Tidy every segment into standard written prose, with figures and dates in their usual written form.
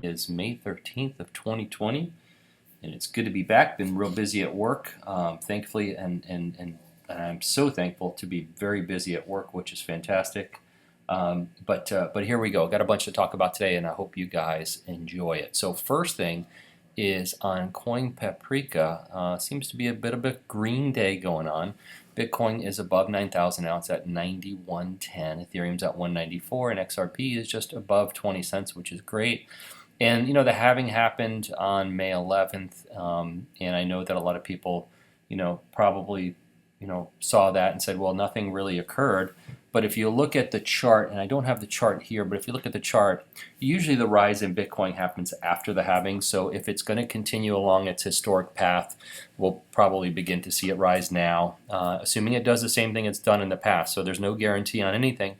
Is May 13th of 2020, and it's good to be back. Been real busy at work, thankfully, and I'm so thankful to be very busy at work, which is fantastic. But here we go. Got a bunch to talk about today, and I hope you guys enjoy it. So first thing is on Coin Paprika. Seems to be a bit of a green day going on. Bitcoin is above 9,000 now. It's at 91.10. Ethereum's at 194, and XRP is just above 20 cents, which is great. And you know, the halving happened on May 11th, and I know that a lot of people, probably, saw that and said, well, nothing really occurred. But if you look at the chart, and I don't have the chart here, but if you look at the chart, usually the rise in Bitcoin happens after the halving. So if it's going to continue along its historic path, we'll probably begin to see it rise now, assuming it does the same thing it's done in the past. So there's no guarantee on anything,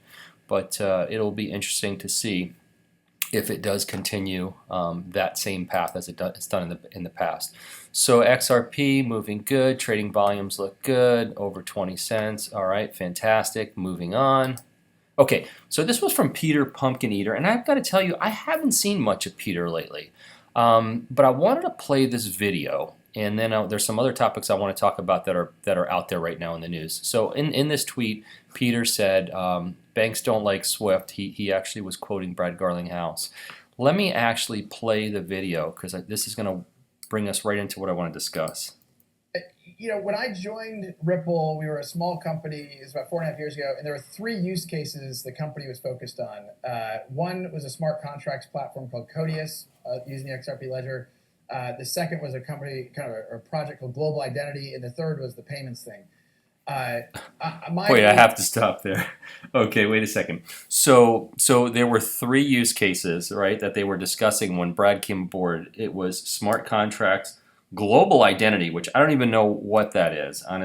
but it'll be interesting to see if it does continue that same path as it's done in the past. So XRP moving good, trading volumes look good, over 20 cents. All right, fantastic. Moving on. Okay, so this was from Peter Pumpkin Eater, and I've got to tell you, I haven't seen much of Peter lately, but I wanted to play this video. And then there's some other topics I want to talk about that are out there right now in the news. So in this tweet, Peter said, banks don't like Swift. He actually was quoting Brad Garlinghouse. Let me actually play the video because this is going to bring us right into what I want to discuss. When I joined Ripple, we were a small company. It was about 4.5 years ago, and there were 3 use cases the company was focused on. One was a smart contracts platform called Codius, using the XRP ledger. The second was a company, kind of a project called Global Identity, and the third was the payments thing. Wait, I have to stop there. Okay, wait a second. So there were 3 use cases, right, that they were discussing when Brad came aboard. It was smart contracts, global identity, which I don't even know what that is. I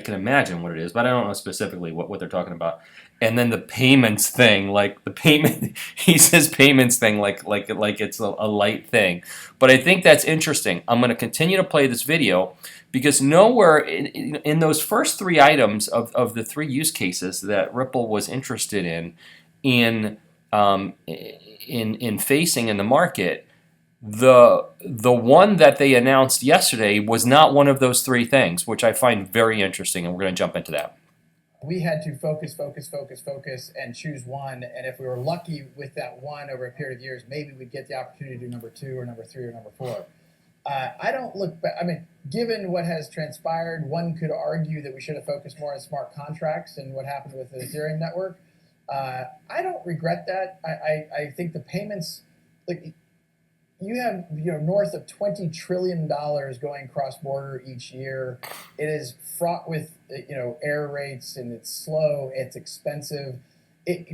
can imagine what it is, but I don't know specifically what they're talking about. And then the payments thing, like the payment, he says payments thing like it's a light thing. But I think that's interesting. I'm going to continue to play this video because nowhere in those first 3 items of the 3 use cases that Ripple was interested in facing in the market, the one that they announced yesterday was not one of those 3 things, which I find very interesting, and we're going to jump into that. We had to focus, and choose one. And if we were lucky with that one over a period of years, maybe we'd get the opportunity to do number 2 or number 3 or number 4. I don't look back. I mean, given what has transpired, one could argue that we should have focused more on smart contracts and what happened with the Ethereum network. I don't regret that. I think the payments, like, you have north of $20 trillion going cross-border each year. It is fraught with error rates, and it's slow, it's expensive.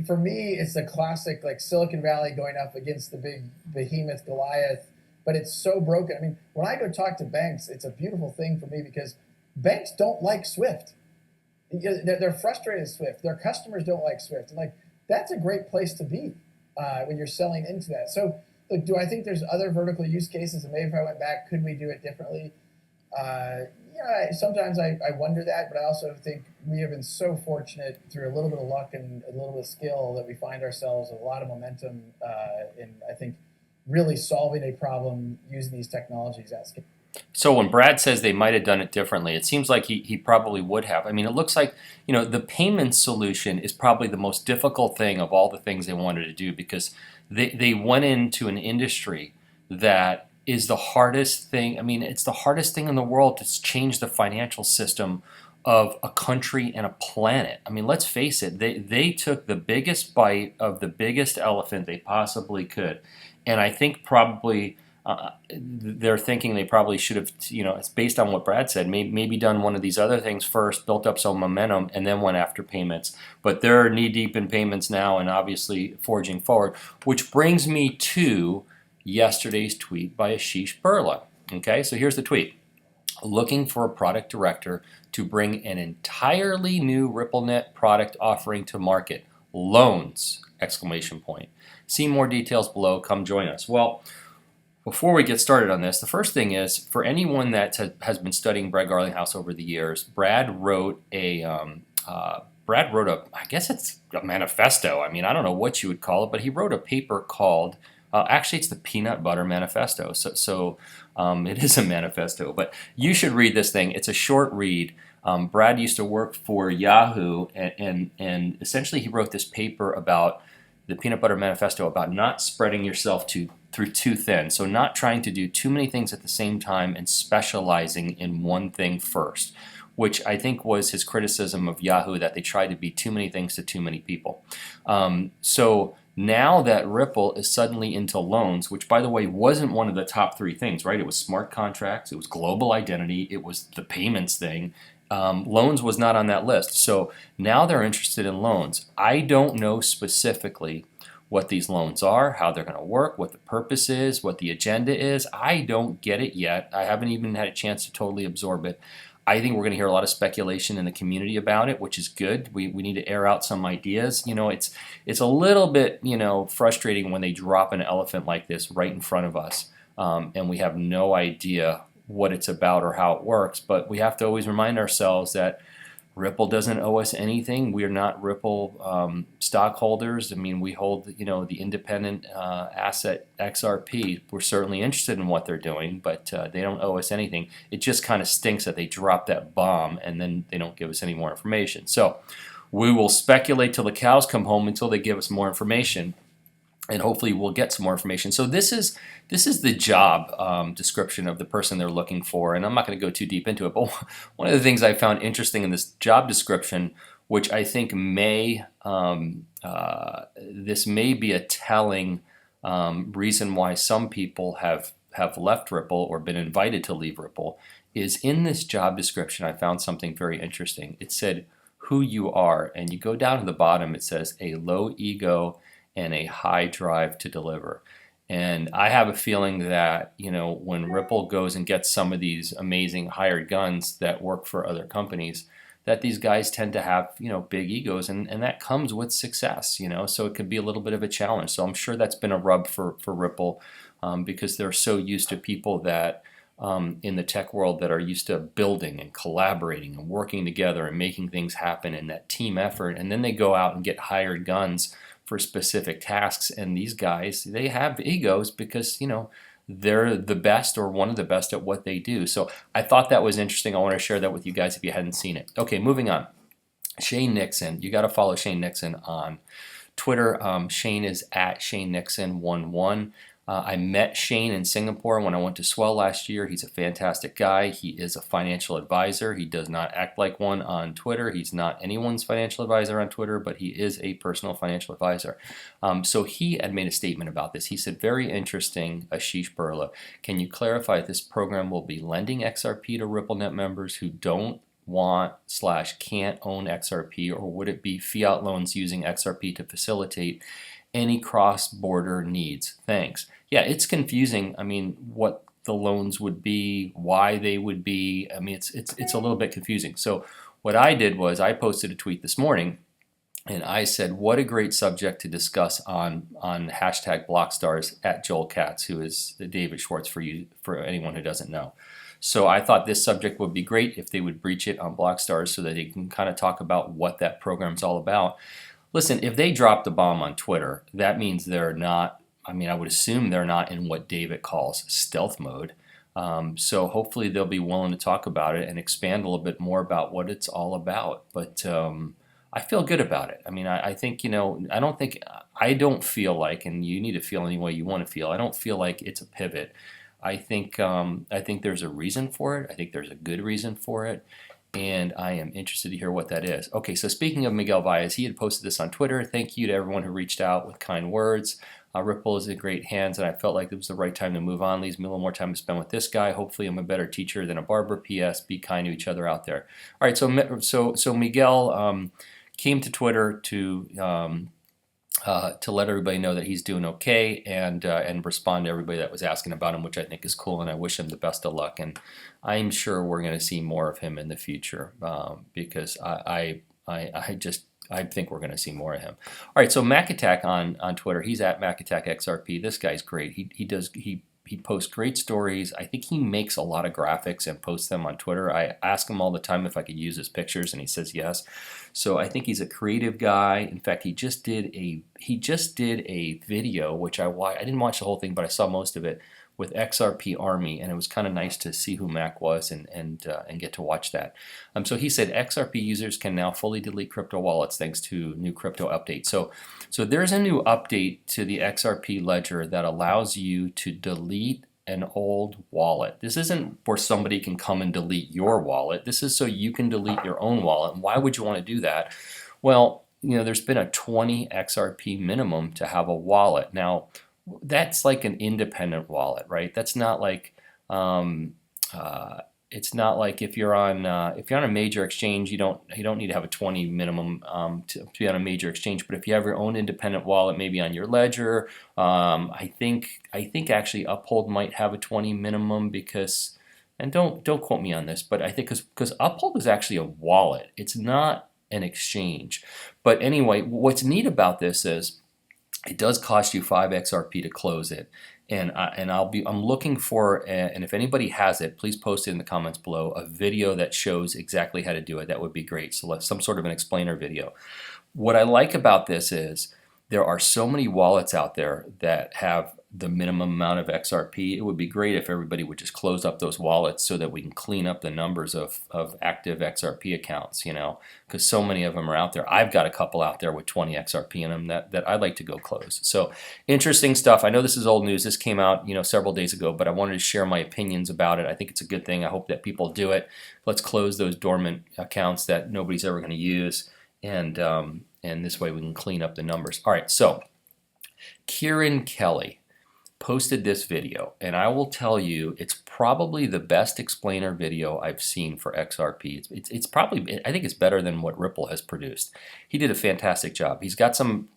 For me, it's a classic like Silicon Valley going up against the big behemoth Goliath, but it's so broken. I mean, when I go talk to banks, it's a beautiful thing for me because banks don't like Swift. They're frustrated with Swift. Their customers don't like Swift. And that's a great place to be when you're selling into that. So do I think there's other vertical use cases, and maybe if I went back, could we do it differently? Sometimes I wonder that, but I also think we have been so fortunate through a little bit of luck and a little bit of skill that we find ourselves with a lot of momentum in, I think, really solving a problem using these technologies at scale. So when Brad says they might have done it differently, it seems like he probably would have. I mean, it looks like, the payment solution is probably the most difficult thing of all the things they wanted to do because they went into an industry that is the hardest thing. I mean, it's the hardest thing in the world to change the financial system of a country and a planet. I mean, let's face it, they took the biggest bite of the biggest elephant they possibly could. And I think probably they're thinking they probably should have, it's based on what Brad said, maybe done one of these other things first, built up some momentum, and then went after payments. But they're knee-deep in payments now and obviously forging forward, which brings me to yesterday's tweet by Ashish Burla. Okay, so here's the tweet. Looking for a product director to bring an entirely new RippleNet product offering to market. Loans! Exclamation point. See more details below. Come join us. Well, before we get started on this, the first thing is, for anyone that has been studying Brad Garlinghouse over the years, Brad wrote I guess it's a manifesto. I mean, I don't know what you would call it, but he wrote a paper called Actually, it's the Peanut Butter Manifesto. It is a manifesto, but you should read this thing. It's a short read. Brad used to work for Yahoo, and essentially he wrote this paper about the Peanut Butter Manifesto about not spreading yourself through too thin. So not trying to do too many things at the same time and specializing in one thing first, which I think was his criticism of Yahoo, that they tried to be too many things to too many people. So now that Ripple is suddenly into loans, which by the way wasn't one of the top 3 things, right? It was smart contracts, it was global identity, it was the payments thing. Loans was not on that list. So now they're interested in loans. I don't know specifically what these loans are, how they're going to work, what the purpose is, what the agenda is. I don't get it yet. I haven't even had a chance to totally absorb it. I think we're going to hear a lot of speculation in the community about it, which is good. We need to air out some ideas. It's a little bit frustrating when they drop an elephant like this right in front of us, and we have no idea what it's about or how it works. But we have to always remind ourselves that Ripple doesn't owe us anything. We are not Ripple stockholders. I mean, we hold the independent asset XRP. We're certainly interested in what they're doing, but they don't owe us anything. It just kind of stinks that they drop that bomb and then they don't give us any more information. So we will speculate till the cows come home until they give us more information, and hopefully we'll get some more information. So this is the job description of the person they're looking for, and I'm not going to go too deep into it, but one of the things I found interesting in this job description, which I think this may be a telling reason why some people have left Ripple or been invited to leave Ripple, is in this job description I found something very interesting. It said who you are, and you go down to the bottom, it says a low ego and a high drive to deliver. And I have a feeling that when Ripple goes and gets some of these amazing hired guns that work for other companies, that these guys tend to have big egos, and that comes with success. So it could be a little bit of a challenge. So I'm sure that's been a rub for Ripple, because they're so used to people that in the tech world that are used to building and collaborating and working together and making things happen, and that team effort, and then they go out and get hired guns for specific tasks, and these guys, they have egos because they're the best or one of the best at what they do. So I thought that was interesting. I want to share that with you guys if you hadn't seen it. Okay, moving on. Shane Nixon, you got to follow Shane Nixon on Twitter. Shane is at Shane Nixon 11. I met Shane in Singapore when I went to Swell last year. He's a fantastic guy. He is a financial advisor. He does not act like one on Twitter. He's not anyone's financial advisor on Twitter, but he is a personal financial advisor. So he had made a statement about this. He said, very interesting, Ashish Burla. Can you clarify if this program will be lending XRP to RippleNet members who don't want/can't own XRP, or would it be fiat loans using XRP to facilitate any cross-border needs? Thanks. Yeah, it's confusing. I mean, what the loans would be, why they would be. I mean, it's a little bit confusing. So what I did was I posted a tweet this morning, and I said, what a great subject to discuss on hashtag Blockstars at Joel Katz, who is the David Schwartz for anyone who doesn't know. So I thought this subject would be great if they would breach it on Blockstars so that they can kind of talk about what that program's all about. Listen, if they drop the bomb on Twitter, that means they're not, I would assume they're not in what David calls stealth mode. So hopefully they'll be willing to talk about it and expand a little bit more about what it's all about. But I feel good about it. I think, I don't feel like, and you need to feel any way you want to feel, I don't feel like it's a pivot. I think there's a reason for it. I think there's a good reason for it. And I am interested to hear what that is. Okay, so speaking of Miguel Valles, he had posted this on Twitter. Thank you to everyone who reached out with kind words. Ripple is in great hands, and I felt like it was the right time to move on. Leaves me a little more time to spend with this guy. Hopefully I'm a better teacher than a barber. P.S. Be kind to each other out there. All right, so Miguel came to Twitter to let everybody know that he's doing okay, and respond to everybody that was asking about him, which I think is cool, and I wish him the best of luck. And I'm sure we're going to see more of him in the future, because I think we're going to see more of him. All right, so Mac Attack on Twitter, he's at Mac Attack XRP. This guy's great. He he posts great stories. I think he makes a lot of graphics and posts them on Twitter. I ask him all the time if I could use his pictures, and he says yes. So I think he's a creative guy. In fact, he just did a video, which I didn't watch the whole thing, but I saw most of it, with XRP Army, and it was kind of nice to see who Mac was and get to watch that. So he said XRP users can now fully delete crypto wallets thanks to new crypto update. So there's a new update to the XRP ledger that allows you to delete an old wallet. This isn't where somebody can come and delete your wallet. This is so you can delete your own wallet. And why would you want to do that? Well, there's been a 20 XRP minimum to have a wallet. Now, that's like an independent wallet, right? That's not like it's not like if you're on a major exchange, you don't need to have a 20 minimum to be on a major exchange. But if you have your own independent wallet, maybe on your ledger, I think actually Uphold might have a 20 minimum because, and don't quote me on this, but I think because Uphold is actually a wallet, it's not an exchange. But anyway, what's neat about this is it does cost you 5 XRP to close it, and I'm looking for, and if anybody has it, please post it in the comments below, a video that shows exactly how to do it. That would be great. So some sort of an explainer video. What I like about this is there are so many wallets out there that have the minimum amount of XRP. It would be great if everybody would just close up those wallets so that we can clean up the numbers of active XRP accounts, because so many of them are out there. I've got a couple out there with 20 XRP in them that I'd like to go close. So interesting stuff. I know this is old news. This came out, several days ago, but I wanted to share my opinions about it. I think it's a good thing. I hope that people do it. Let's close those dormant accounts that nobody's ever going to use, and this way we can clean up the numbers. All right, so Kieran Kelly posted this video, and I will tell you, it's probably the best explainer video I've seen for XRP. It's probably, I think it's better than what Ripple has produced. He did a fantastic job. He's got some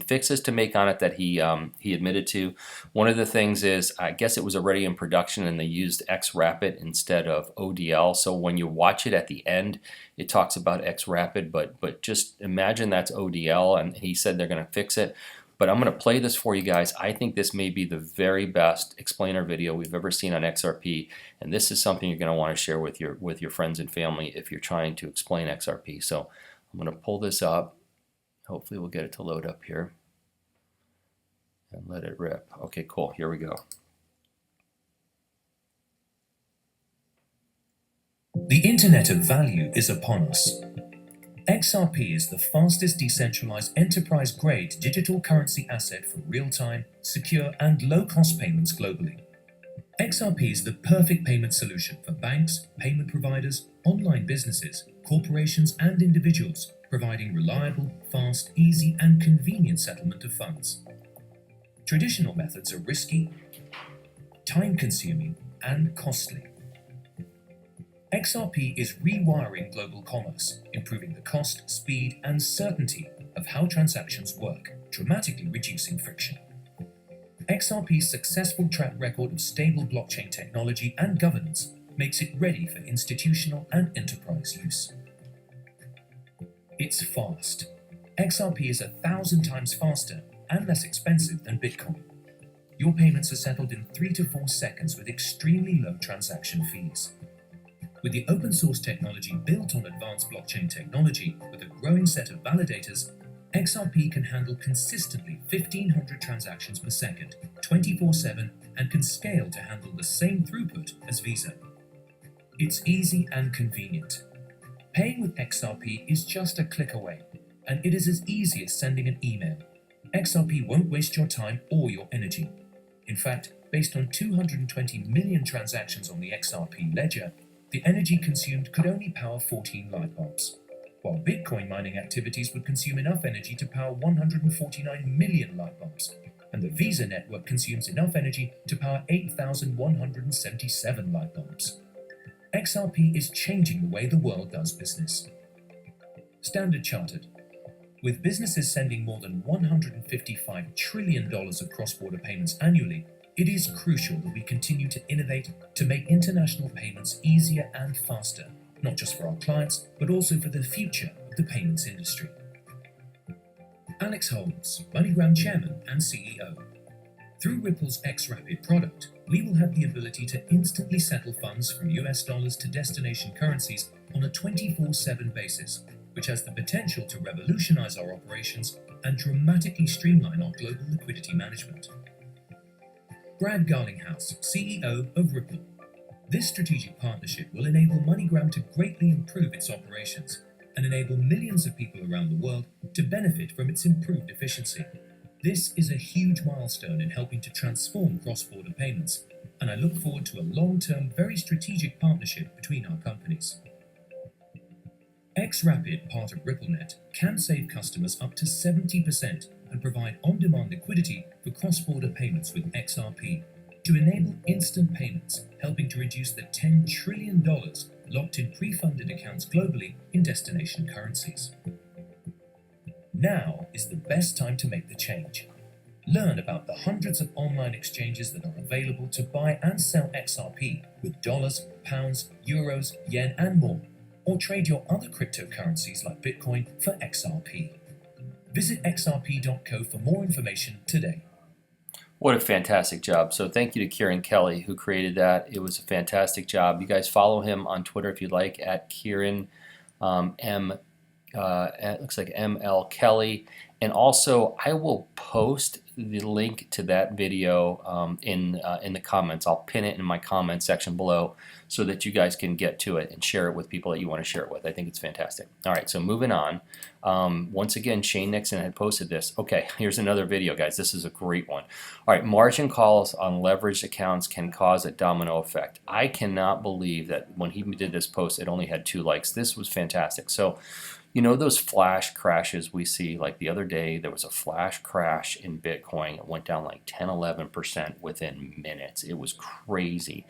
fixes to make on it that he admitted to. One of the things is, I guess it was already in production and they used XRapid instead of ODL. So when you watch it at the end, it talks about XRapid, but just imagine that's ODL, and he said they're going to fix it. But I'm going to play this for you guys. I think this may be the very best explainer video we've ever seen on XRP, and this is something you're going to want to share with your friends and family if you're trying to explain XRP. So I'm going to pull this up. Hopefully we'll get it to load up here and let it rip. Okay, cool. Here we go. The Internet of Value is upon us. XRP is the fastest decentralized enterprise-grade digital currency asset for real-time, secure, and low-cost payments globally. XRP is the perfect payment solution for banks, payment providers, online businesses, corporations, and individuals, providing reliable, fast, easy, and convenient settlement of funds. Traditional methods are risky, time-consuming, and costly. XRP is rewiring global commerce, improving the cost, speed, and certainty of how transactions work, dramatically reducing friction. XRP's successful track record of stable blockchain technology and governance makes it ready for institutional and enterprise use. It's fast. XRP is 1,000 times faster and less expensive than Bitcoin. Your payments are settled in 3 to 4 seconds with extremely low transaction fees. With the open source technology built on advanced blockchain technology with a growing set of validators, XRP can handle consistently 1,500 transactions per second, 24/7, and can scale to handle the same throughput as Visa. It's easy and convenient. Paying with XRP is just a click away, and it is as easy as sending an email. XRP won't waste your time or your energy. In fact, based on 220 million transactions on the XRP ledger, the energy consumed could only power 14 light bulbs, while Bitcoin mining activities would consume enough energy to power 149 million light bulbs, and the Visa network consumes enough energy to power 8,177 light bulbs. XRP is changing the way the world does business. Standard Chartered. With businesses sending more than $155 trillion of cross-border payments annually, it is crucial that we continue to innovate to make international payments easier and faster, not just for our clients, but also for the future of the payments industry. Alex Holmes, MoneyGram Chairman and CEO. Through Ripple's XRapid product, we will have the ability to instantly settle funds from US dollars to destination currencies on a 24/7 basis, which has the potential to revolutionize our operations and dramatically streamline our global liquidity management. Brad Garlinghouse, CEO of Ripple. This strategic partnership will enable MoneyGram to greatly improve its operations and enable millions of people around the world to benefit from its improved efficiency. This is a huge milestone in helping to transform cross-border payments, and I look forward to a long-term, very strategic partnership between our companies. XRapid, part of RippleNet, can save customers up to 70% and provide on-demand liquidity for cross-border payments with XRP to enable instant payments, helping to reduce the $10 trillion locked in pre-funded accounts globally in destination currencies. Now is the best time to make the change. Learn about the hundreds of online exchanges that are available to buy and sell XRP with dollars, pounds, euros, yen, and more, or trade your other cryptocurrencies like Bitcoin for XRP. Visit xrp.co for more information today. What a fantastic job. So thank you to Kieran Kelly who created that. It was a fantastic job. You guys follow him on Twitter if you'd like, at Kieran it looks like ML Kelly. And also I will post the link to that video in the comments. I'll pin it in my comment section below so that you guys can get to it and share it with people that you want to share it with. I think it's fantastic. All right, so moving on. Once again, Shane Nixon had posted this. Okay, here's another video, guys. This is a great one. All right, margin calls on leveraged accounts can cause a domino effect. I cannot believe that when he did this post, it only had 2 likes. This was fantastic. So, you know those flash crashes we see, like the other day there was a flash crash in Bitcoin. It went down like 10-11% within minutes. It was crazy.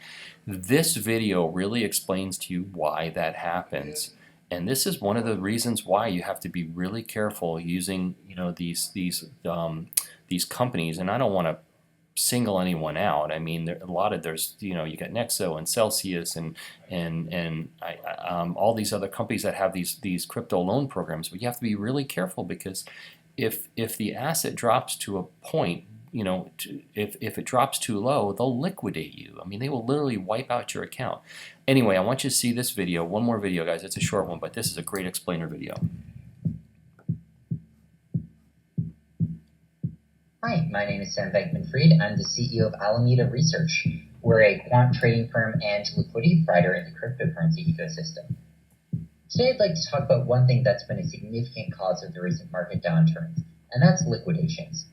This video really explains to you why that happens. And this is one of the reasons why you have to be really careful using, you know, these companies. And I don't want to single anyone out. I mean, there's you know, you got Nexo and Celsius and all these other companies that have these crypto loan programs. But you have to be really careful, because if the asset drops to a point, you know, if it drops too low, they'll liquidate you. I mean, they will literally wipe out your account. Anyway, I want you to see this video. One more video, guys. It's a short one, but this is a great explainer video. Hi, my name is Sam Bankman-Fried. I'm the CEO of Alameda Research. We're a quant trading firm and liquidity provider in the cryptocurrency ecosystem. Today I'd like to talk about one thing that's been a significant cause of the recent market downturns, and that's liquidations.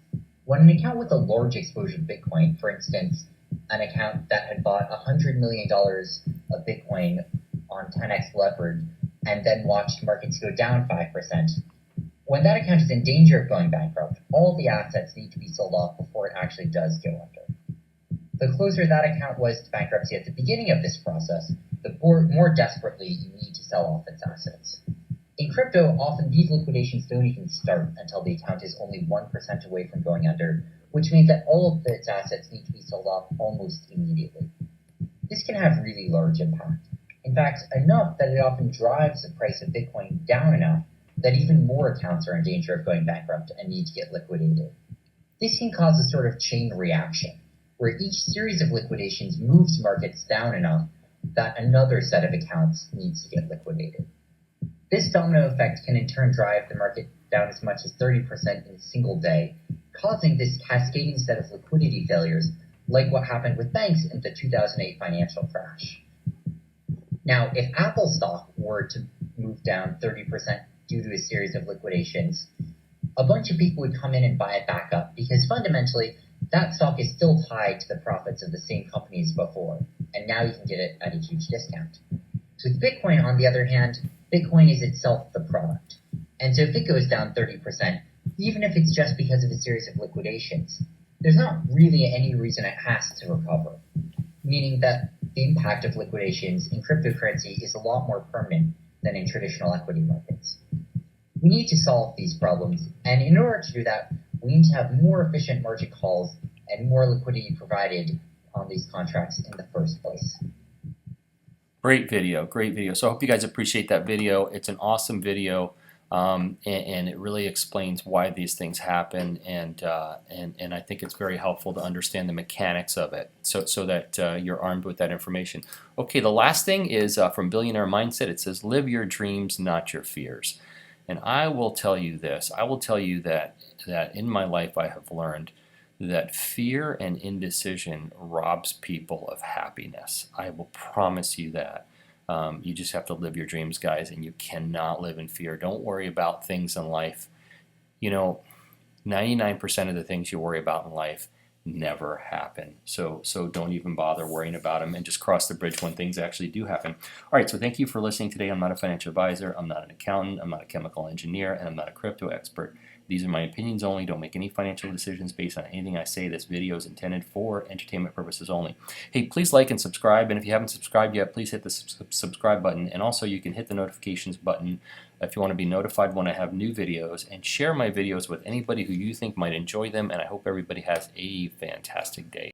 When an account with a large exposure to Bitcoin, for instance, an account that had bought $100 million of Bitcoin on 10x leverage and then watched markets go down 5%, when that account is in danger of going bankrupt, all the assets need to be sold off before it actually does go under. The closer that account was to bankruptcy at the beginning of this process, the more desperately you need to sell off its assets. In crypto, often these liquidations don't even start until the account is only 1% away from going under, which means that all of its assets need to be sold off almost immediately. This can have really large impact. In fact, enough that it often drives the price of Bitcoin down enough that even more accounts are in danger of going bankrupt and need to get liquidated. This can cause a sort of chain reaction, where each series of liquidations moves markets down enough that another set of accounts needs to get liquidated. This domino effect can in turn drive the market down as much as 30% in a single day, causing this cascading set of liquidity failures, like what happened with banks in the 2008 financial crash. Now, if Apple stock were to move down 30% due to a series of liquidations, a bunch of people would come in and buy it back up, because fundamentally that stock is still tied to the profits of the same companies before, and now you can get it at a huge discount. So with Bitcoin, on the other hand, Bitcoin is itself the product. And so if it goes down 30%, even if it's just because of a series of liquidations, there's not really any reason it has to recover, meaning that the impact of liquidations in cryptocurrency is a lot more permanent than in traditional equity markets. We need to solve these problems, and in order to do that, we need to have more efficient margin calls and more liquidity provided on these contracts in the first place. Great video, great video. So I hope you guys appreciate that video. It's an awesome video. and it really explains why these things happen, and I think it's very helpful to understand the mechanics of it, so that you're armed with that information. Okay, the last thing is from Billionaire Mindset. It says, live your dreams, not your fears. And I will tell you this. I will tell you that in my life I have learned that fear and indecision robs people of happiness. I will promise you that. You just have to live your dreams, guys, and you cannot live in fear. Don't worry about things in life. 99% of the things you worry about in life never happen. So don't even bother worrying about them, and just cross the bridge when things actually do happen. All right, so thank you for listening today. I'm not a financial advisor. I'm not an accountant. I'm not a chemical engineer, and I'm not a crypto expert. These are my opinions only. Don't make any financial decisions based on anything I say. This video is intended for entertainment purposes only. Hey, please like and subscribe, and if you haven't subscribed yet, please hit the subscribe button, and also you can hit the notifications button if you want to be notified when I have new videos, and share my videos with anybody who you think might enjoy them, and I hope everybody has a fantastic day.